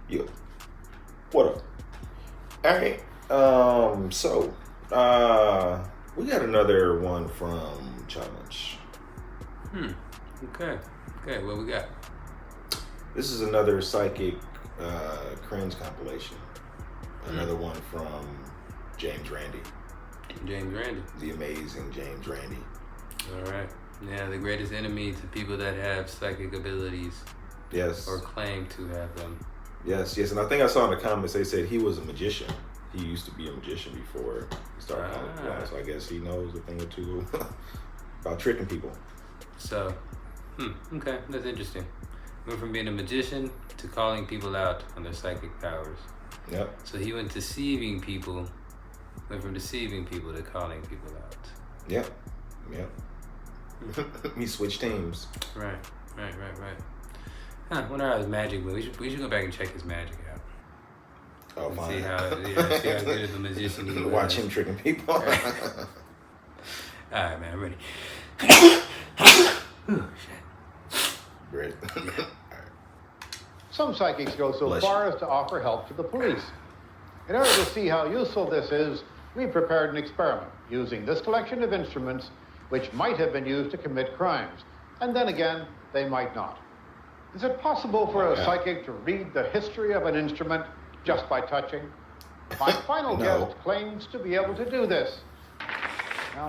Yo, what up? All right. We got another one from Challenge. Okay. What we got? This is another psychic cringe compilation. Another one from James Randi. James Randi. The amazing James Randi. All right. Yeah, the greatest enemy to people that have psychic abilities. Yes. Or claim to have them. Yes. And I think I saw in the comments they said he was a magician. He used to be a magician before he started calling people. So I guess he knows a thing or two about tricking people. So, okay, that's interesting. Went from being a magician to calling people out on their psychic powers. Yep. So he went from deceiving people to calling people out. Yep. He switched teams. Right. Wonder how his magic went. We should go back and check his magic out. Oh, fine. See how good of a magician he was. Watch him tricking people. Right. All right, man, I'm ready. Oh, shit. Ready? Yeah. Some psychics go so far as to offer help to the police. In order to see how useful this is, we prepared an experiment using this collection of instruments which might have been used to commit crimes. And then again, they might not. Is it possible for a psychic to read the history of an instrument just by touching? My final guest claims to be able to do this. Now,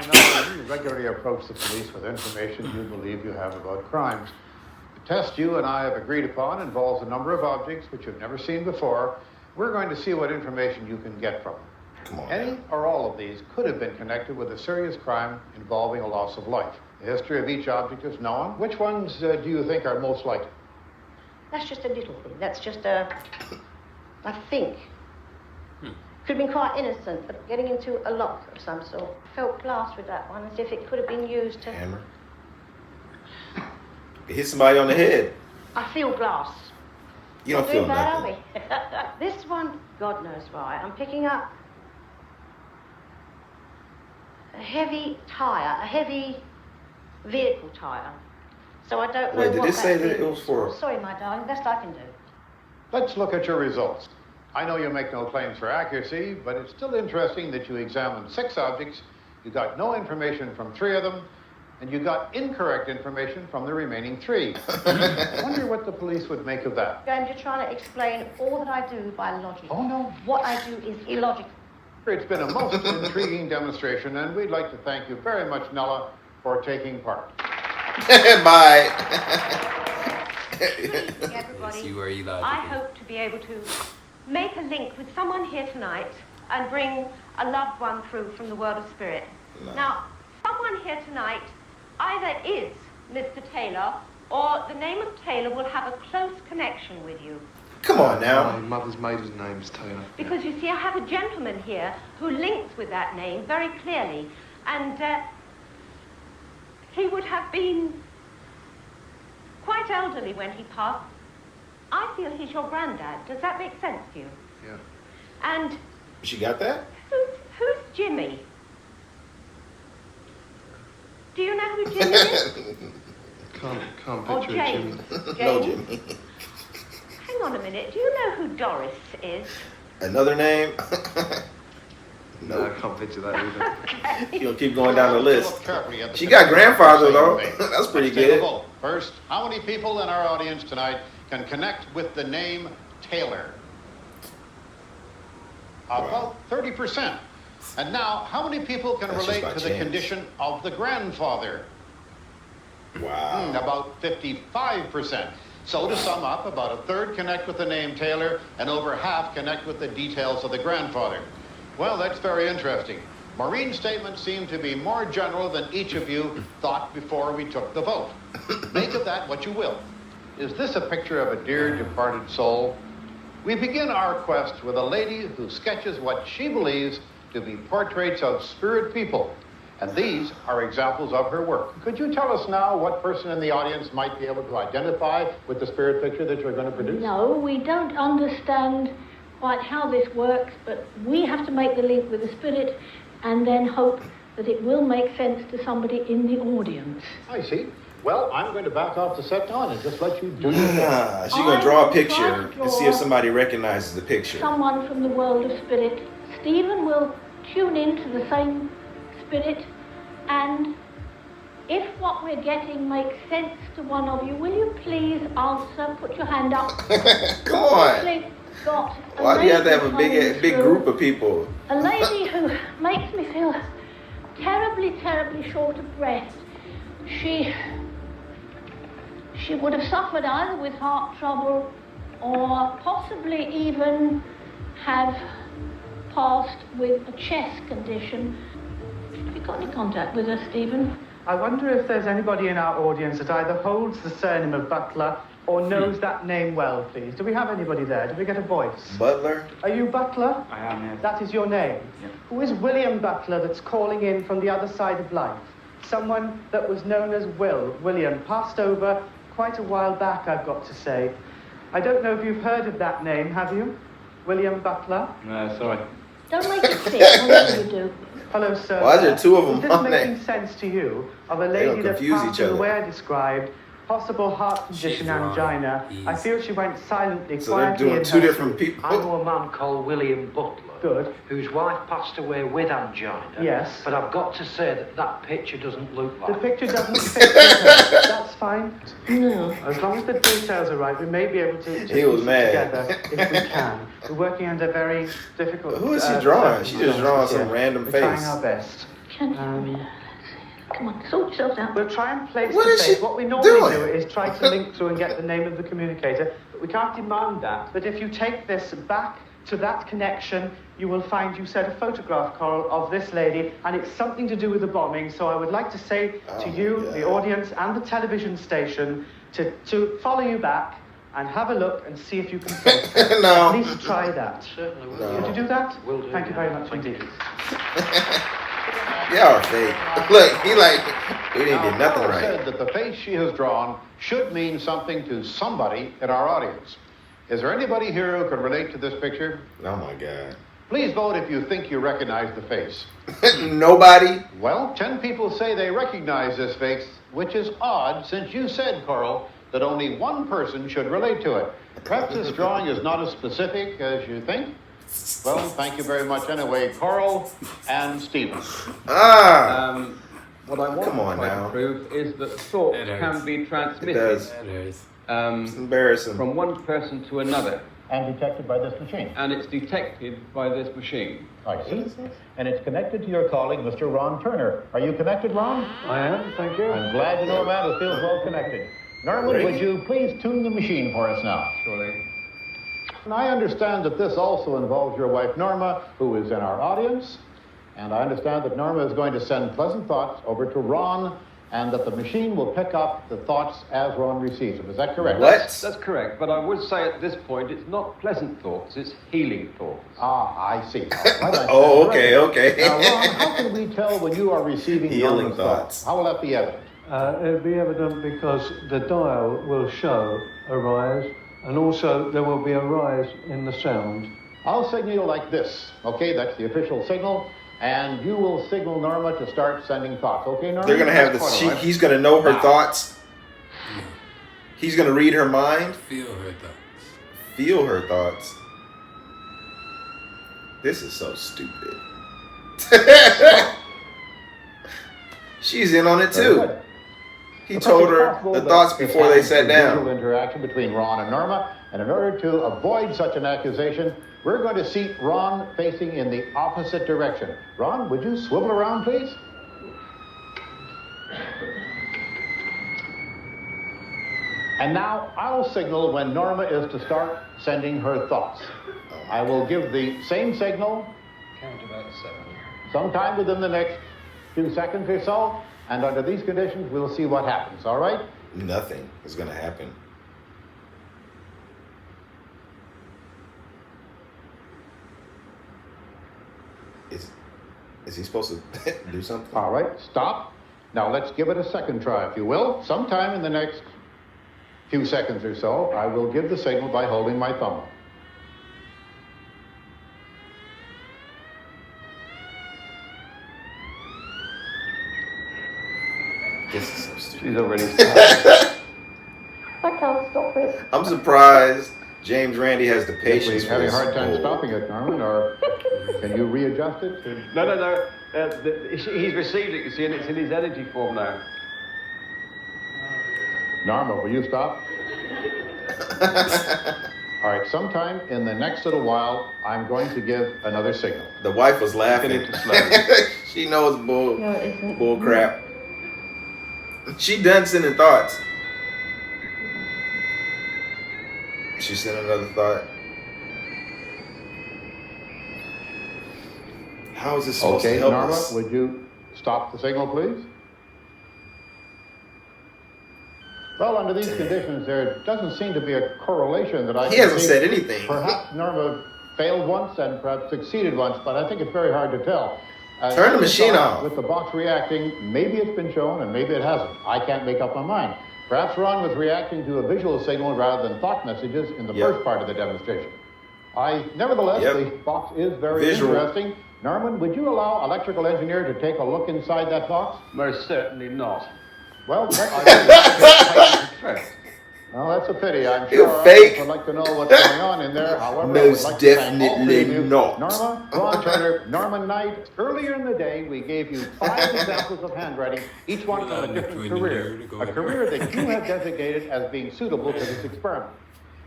you regularly approach the police with information you believe you have about crimes. The test you and I have agreed upon involves a number of objects which you've never seen before. We're going to see what information you can get from them. Come on. Any or all of these could have been connected with a serious crime involving a loss of life. The history of each object is known. Which ones do you think are most likely? That's just a little thing. That's just I think. Could have been quite innocent, but getting into a lock of some sort. Felt glass with that one, as if it could have been used to... Hammer. Hit somebody on the head. I feel glass. You don't feel that, nothing. are we? This one, God knows why. I'm picking up a heavy tyre, a heavy vehicle tyre. So I don't know Wait, did what it say that is. it was for... Sorry, my darling, best I can do. Let's look at your results. I know you make no claims for accuracy, but it's still interesting that you examined 6 objects, you got no information from 3 of them, and you got incorrect information from the remaining 3. I wonder what the police would make of that. I'm just trying to explain all that I do by logic. Oh, no. What I do is illogical. It's been a most intriguing demonstration, and we'd like to thank you very much, Nella, for taking part. Bye. Everybody, You are illogical. I hope to be able to make a link with someone here tonight and bring a loved one through from the world of spirit. No. Now, someone here tonight either is Mr. Taylor or the name of Taylor will have a close connection with you. Come on now. My mother's maiden name's Taylor. Because you see, I have a gentleman here who links with that name very clearly, and he would have been quite elderly when he passed. I feel he's your granddad. Does that make sense to you? Yeah. And She got that? who's Jimmy? Do you know who Jimmy is? Can't Or picture a James? Jimmy. No, Jimmy. Hang on a minute. Do you know who Doris is? Another name? No, I can't picture that either. She'll keep going down the list. Look carefully at the She got grandfather, though. picture. That's pretty Let's take a good. vote. First, how many people in our audience tonight can connect with the name Taylor? About 30%. And now, how many people can That's just relate by to the chance. condition of the grandfather? Wow. About 55%. So to sum up, about a third connect with the name Taylor, and over half connect with the details of the grandfather. Well, that's very interesting. Maureen's statements seem to be more general than each of you thought before we took the vote. Make of that what you will. Is this a picture of a dear departed soul? We begin our quest with a lady who sketches what she believes to be portraits of spirit people. And these are examples of her work. Could you tell us now what person in the audience might be able to identify with the spirit picture that you're going to produce? No, we don't understand quite how this works, but we have to make the link with the spirit and then hope that it will make sense to somebody in the audience. I see. Well, I'm going to back off the set now and just let you do your thing. She's going to draw a picture and see if somebody recognizes the picture. Someone from the world of spirit. Stephen will tune into the same spirit, and if what we're getting makes sense to one of you, will you please answer? Put your hand up. Come on. Obviously got a Why do you have to have a lady big coming group of people? A lady who makes me feel terribly, terribly short of breath. She would have suffered either with heart trouble or possibly even have passed with a chest condition. Have you got any contact with her, Stephen? I wonder if there's anybody in our audience that either holds the surname of Butler or knows that name well, please. Do we have anybody there? Did we get a voice? Butler? Are you Butler? I am, yes. That is your name? Yeah. Who is William Butler that's calling in from the other side of life? Someone that was known as William, passed over quite a while back, I've got to say. I don't know if you've heard of that name, have you? William Butler? No, sorry. Don't make it fit, whatever you do. Hello, sir. Why is there two of them Is this on making there? sense to you of a They lady don't that confuse passed each in the other. way I described, possible heart condition, She's wrong. angina? He's- I feel she went silently, So they're quietly doing in two her different sleep. people. I know a man called William Butler, Good. whose wife passed away with angina. Yes. But I've got to say that picture doesn't look The like picture doesn't fit with her. That's fine. No. As long as the details are right, we may be able to He was piece it mad. together if we can. We're working under very difficult. Who is she drawing? She just drawing some yeah. random We're face. trying our best. Can you? Come on, sort yourselves out. We'll try and place What the is face. she What we normally doing? do is try to link through and get the name of the communicator, but we can't demand that. But if you take this back to that connection, you will find you said a photograph, Coral, of this lady, and it's something to do with the bombing. So I would like to say to you, God. the audience, and the television station, to follow you back and have a look and see if you can place her. No. At least try that. Certainly will. No. Would you do that? Will do, Thank you yeah. very much indeed. Y'all are fake. Look, he like, we didn't get nothing Carol right. said that the face she has drawn should mean something to somebody in our audience. Is there anybody here who can relate to this picture? Oh my God. Please vote if you think you recognize the face. Nobody? Well, 10 people say they recognize this face, which is odd since you said, Coral, that only one person should relate to it. Perhaps this drawing is not as specific as you think. Well, thank you very much anyway, Coral and Stephen. Ah! What I want Come on to try now. to prove is that thoughts It hurts. can be It transmitted does. That is. It's embarrassing. from one person to another, And detected by this machine. and it's detected by this machine. I see. And it's connected to your colleague, Mr. Ron Turner. Are you connected, Ron? I am, thank you. I'm glad to know a man who feels well connected. Norman, would you please tune the machine for us now? Surely. And I understand that this also involves your wife, Norma, who is in our audience. And I understand that Norma is going to send pleasant thoughts over to Ron, and that the machine will pick up the thoughts as Ron receives them. Is that correct? What? That's correct, but I would say at this point it's not pleasant thoughts, it's healing thoughts. Ah, I see. All right, I Oh, stand okay, corrected. okay. Now, Ron, how can we tell when you are receiving Healing Norma's thoughts. How will that be evident? It'll be evident because the dial will show a rise, and also there will be a rise in the sound. I'll signal you like this. Okay, that's the official signal. And you will signal Norma to start sending thoughts. Okay, Norma? They're gonna have That's this. quite all right. He's gonna know her Now. thoughts. He's gonna read her mind, Feel her thoughts. feel her thoughts. This is so stupid. She's in on it Very too. good. He But told it's her possible the that thoughts this before they happens sat through visual down. interaction between Ron and Norma, and in order to avoid such an accusation, we're going to seat Ron facing in the opposite direction. Ron, would you swivel around, please? And now I'll signal when Norma is to start sending her thoughts. I will give the same signal Count about 7. sometime within the next few seconds or so, and under these conditions, we'll see what happens, all right? Nothing is gonna happen. Is he supposed to do something? All right, stop. Now let's give it a second try, if you will. Sometime in the next few seconds or so, I will give the signal by holding my thumb. This is so stupid. She's already started. I can't stop it. I'm surprised James Randi has the patience for Having a this hard time bull. stopping it, Norman, or can you readjust it? No. He's received it, you see, and it's in his energy form now. Norma, will you stop? All right, sometime in the next little while, I'm going to give another signal. The wife was laughing. Get it slow. She knows bull, No, it isn't. bull crap. She done sending thoughts. She sent another thought. How is this supposed Okay, to help Norma, us? would you stop the signal, please? Well, under these conditions, there doesn't seem to be a correlation that I He can hasn't see. said anything. Perhaps Norma failed once and perhaps succeeded once, but I think it's very hard to tell. Turn the machine off. With the box reacting, maybe it's been shown and maybe it hasn't. I can't make up my mind. Perhaps Ron was reacting to a visual signal rather than thought messages in the first part of the demonstration. Nevertheless, the box is very interesting. Norman, would you allow electrical engineer to take a look inside that box? Most certainly not. Well, well, that's a pity. I'm You sure I fake. would like to know what's going on in there. However, I would Most like to thank all definitely three of you. not. Norma, Ron Turner, Norman Knight. Earlier in the day, we gave you 5 examples of handwriting, each one from a different career. A career that you have designated as being suitable to this experiment.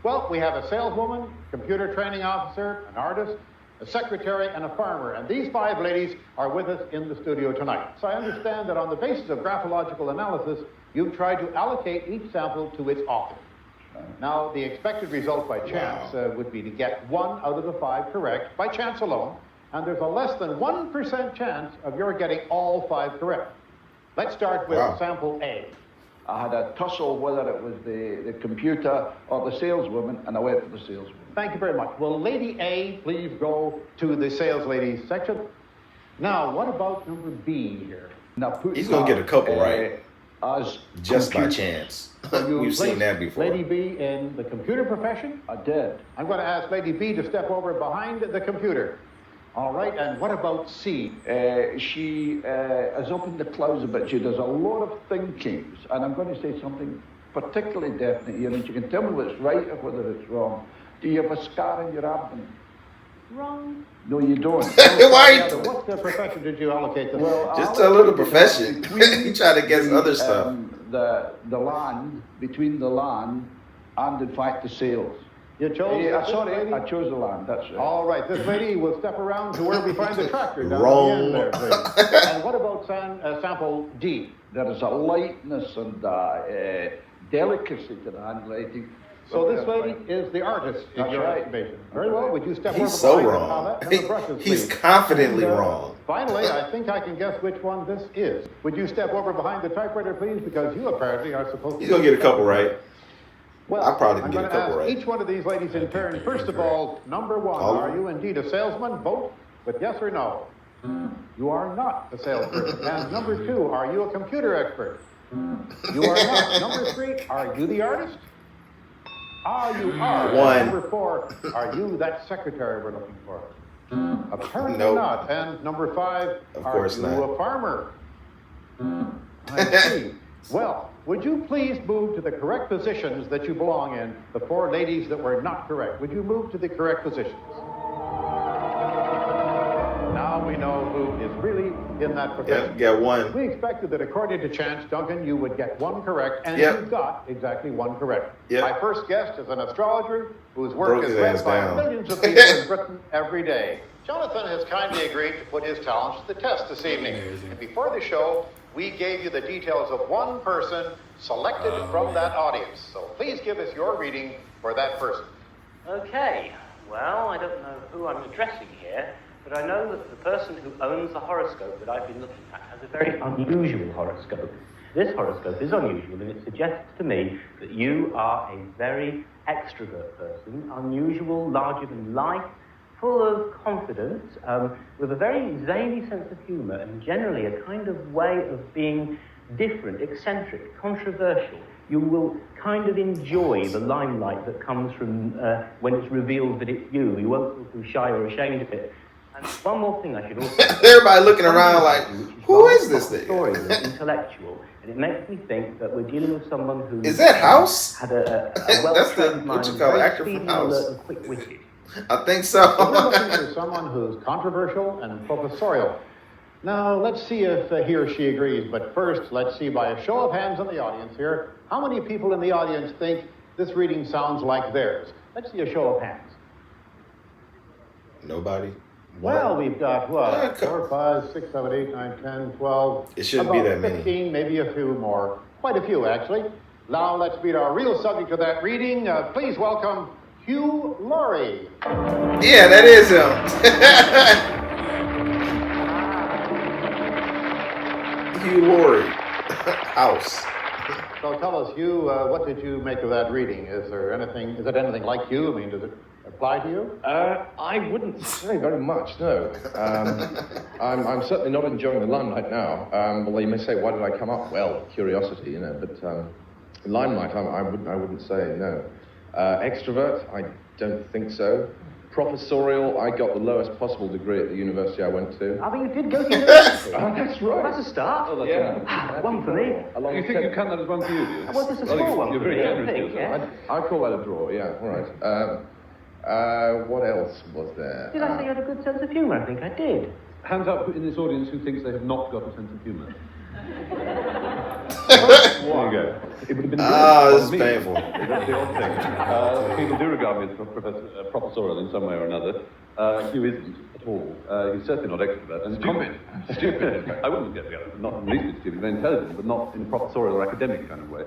Well, we have a saleswoman, computer training officer, an artist, a secretary, and a farmer. And these 5 ladies are with us in the studio tonight. So I understand that on the basis of graphological analysis, you've tried to allocate each sample to its author. Now, the expected result by chance would be to get 1 out of the 5 correct, by chance alone, and there's a less than 1% chance of your getting all 5 correct. Let's start with sample A. I had a tussle whether it was the computer or the saleswoman, and I went for the saleswoman. Thank you very much. Will Lady A please go to the sales lady section? Now, what about number B here? Now, He's going to get a couple right. As just by chance. We've seen that before. Lady B in the computer profession? I did. I'm going to ask Lady B to step over behind the computer. All right, and what about C? She is up in the clouds a bit. She does a lot of thinkings, and I'm going to say something particularly definite here, and you can tell me whether it's right or whether it's wrong. Do you have a scar in your abdomen? Wrong. No, you don't. Why? What profession did you allocate this? Well, just tell her the profession. You try to guess other stuff. The land, between the land and, in fact, the sales. You chose sorry, I chose the land, that's right. All right, this lady will step around to where we find the tractor down Wrong. at the end there, please. And what about sample D? There is a lightness and delicacy to the handwriting. So this lady is the artist in your estimation. Very well, would you step over He's so behind wrong. the palette and the brushes, He's please? confidently And, wrong. Finally, I think I can guess which one this is. Would you step over behind the typewriter, please? Because you apparently are supposed to... He's going to get a couple right. Well, I probably I'm can get a going to couple ask right. each one of these ladies in turn. First of all, number 1, are you indeed a salesman? Vote with yes or no. You are not a salesperson. And number 2, are you a computer expert? You are not. Number 3, are you the artist? Ah, you are. 1. Number 4, are you that secretary we're looking for? Apparently Nope. not. And number 5, Of are course you not. a farmer? I see. Well, would you please move to the correct positions that you belong in, the 4 ladies that were not correct? Would you move to the correct positions? Now we know who is really in that profession. Yeah, 1. We expected that according to chance, Duncan, you would get 1 correct, and Yep. you got exactly 1 correct. Yep. My first guest is an astrologer whose work Broke is his read ass by down. millions of people in Britain every day. Jonathan has kindly agreed to put his talents to the test this evening. And before the show, we gave you the details of 1 person selected from that audience. So please give us your reading for that person. Okay, well, I don't know who I'm addressing here, but I know that the person who owns the horoscope that I've been looking at has a very unusual horoscope. This horoscope is unusual, and it suggests to me that you are a very extrovert person, unusual, larger than life, full of confidence, with a very zany sense of humour, and generally a kind of way of being different, eccentric, controversial. You will kind of enjoy the limelight that comes from when it's revealed that it's you. You won't feel too shy or ashamed of it. And one more thing I should also Everybody looking around like, who is this thing? Intellectual, and it makes me think that we're dealing with someone who is that House? Had a That's the mind, what you call very actor speedy, from House. alert, and quick-witted. I think so. We're looking for someone who's controversial and professorial. Now, let's see if he or she agrees. But first, let's see by a show of hands in the audience here, how many people in the audience think this reading sounds like theirs? Let's see a show of hands. Nobody. Well, we've got, what, 4, 5, 6, 7, 8, 9, 10, 12. It shouldn't be that 15, many. maybe a few more. Quite a few, actually. Now, let's meet our real subject of that reading. Please welcome Hugh Laurie. Yeah, that is him. Hugh Laurie. House. So tell us, Hugh, what did you make of that reading? Is it anything like you? I mean, does it apply to you? I wouldn't say very much, no. I'm certainly not enjoying the limelight now. Although you may say, why did I come up? Well, curiosity, you know, but limelight, I wouldn't say no. Extrovert, I don't think so. Professorial, I got the lowest possible degree at the university I went to. I mean, you did go to university. That's right. That's a start. Oh, yeah. One for me. You think you count that as one for you, do you? Well, this is a small one. You're very generous, I think, yeah. I call that a draw, yeah, all right. What else was there? Did I say you had a good sense of humour? I think I did. Hands up in this audience who thinks they have not got a sense of humour. There you go. It would have been this is painful. That's the odd thing. People do regard me as professorial in some way or another. Hugh isn't at all. He's certainly not extrovert. And stupid, in fact. I wouldn't get together. Not in the least bit stupid, very intelligent, but not in a professorial or academic kind of way.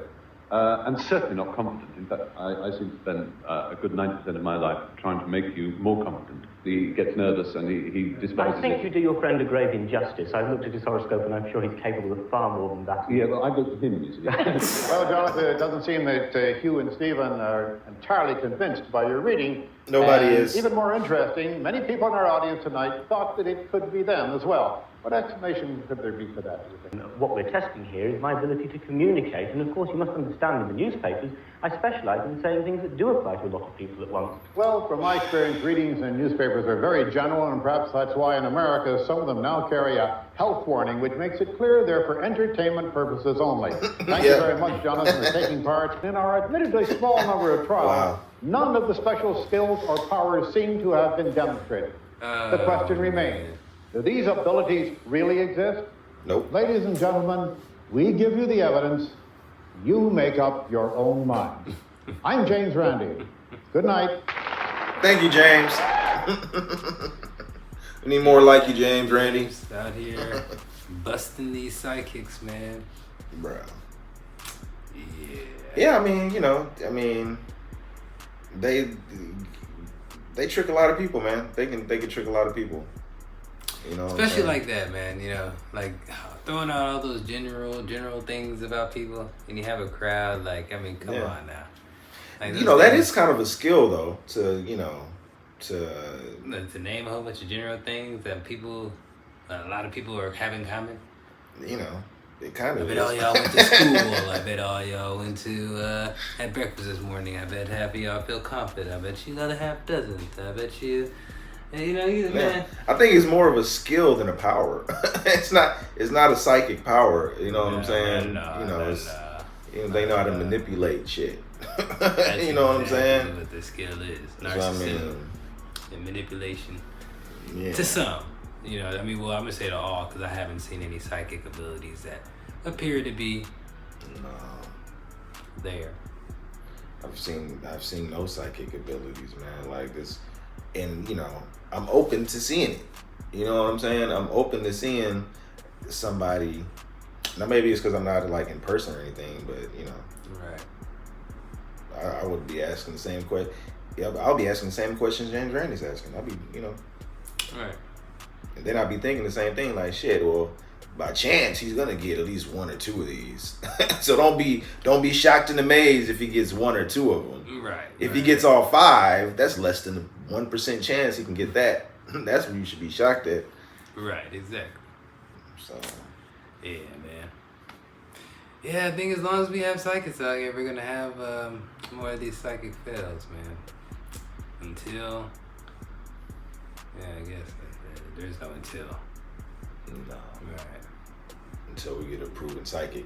And certainly not confident. In fact, I seem to spend a good 90% of my life trying to make you more confident. He gets nervous and he despises I think you do your friend a grave injustice. I've looked at his horoscope and I'm sure he's capable of far more than that. Yeah, well, I've looked at him, you see. Well, Jonathan, it doesn't seem that Hugh and Stephen are entirely convinced by your reading. Nobody and is. Even more interesting, many people in our audience tonight thought that it could be them as well. What explanation could there be for that, do you think? What we're testing here is my ability to communicate, and of course you must understand in the newspapers, I specialise in saying things that do apply to a lot of people at once. Well, from my experience, readings in newspapers are very general, and perhaps that's why in America some of them now carry a health warning, which makes it clear they're for entertainment purposes only. Thank you very much, Jonathan, for taking part in our admittedly small number of trials. Wow. None of the special skills or powers seem to have been demonstrated. The question remains, do these abilities really exist? Nope. Ladies and gentlemen, we give you the evidence. You make up your own mind. I'm James Randi. Good night. Thank you, James. We need more like you, James Randi. Out here busting these psychics, man. Bro. Yeah. Yeah, I mean, they trick a lot of people, man. They can trick a lot of people. You know, especially like that, man. You know, like throwing out all those general things about people, and you have a crowd. Like, I mean, come on now. Like, that is kind of a skill, though. To name a whole bunch of general things that a lot of people have in common. You know, it kind of. I bet all y'all went to school. I bet all y'all went to had breakfast this morning. I bet half of y'all feel confident. I bet you another half doesn't. I bet you. Man. I think it's more of a skill than a power. It's not a psychic power. You know what I'm saying? They know how to manipulate shit. You know what I'm saying? What the skill is narcissism and manipulation. Yeah. To some, well, I'm gonna say to all because I haven't seen any psychic abilities that appear to be there. I've seen no psychic abilities, man. Like this. And, I'm open to seeing it. You know what I'm saying? I'm open to seeing somebody. Now, maybe it's because I'm not, like, in person or anything, but, Right. I would be asking the same question. Yeah, I'll be asking the same questions James Randi's asking. I'll be, Right. And then I'll be thinking the same thing, like, shit, well, by chance, he's going to get at least one or two of these. So don't be shocked and amazed if he gets one or two of them. Right. If he gets all five, that's less than a 1% chance he can get that. That's what you should be shocked at. Right, exactly. So. Yeah, man. Yeah, I think as long as we have psychics out here, we're going to have more of these psychic fails, man. Until... Yeah, I guess that's it. There's no until. No. Right. Until we get a proven psychic.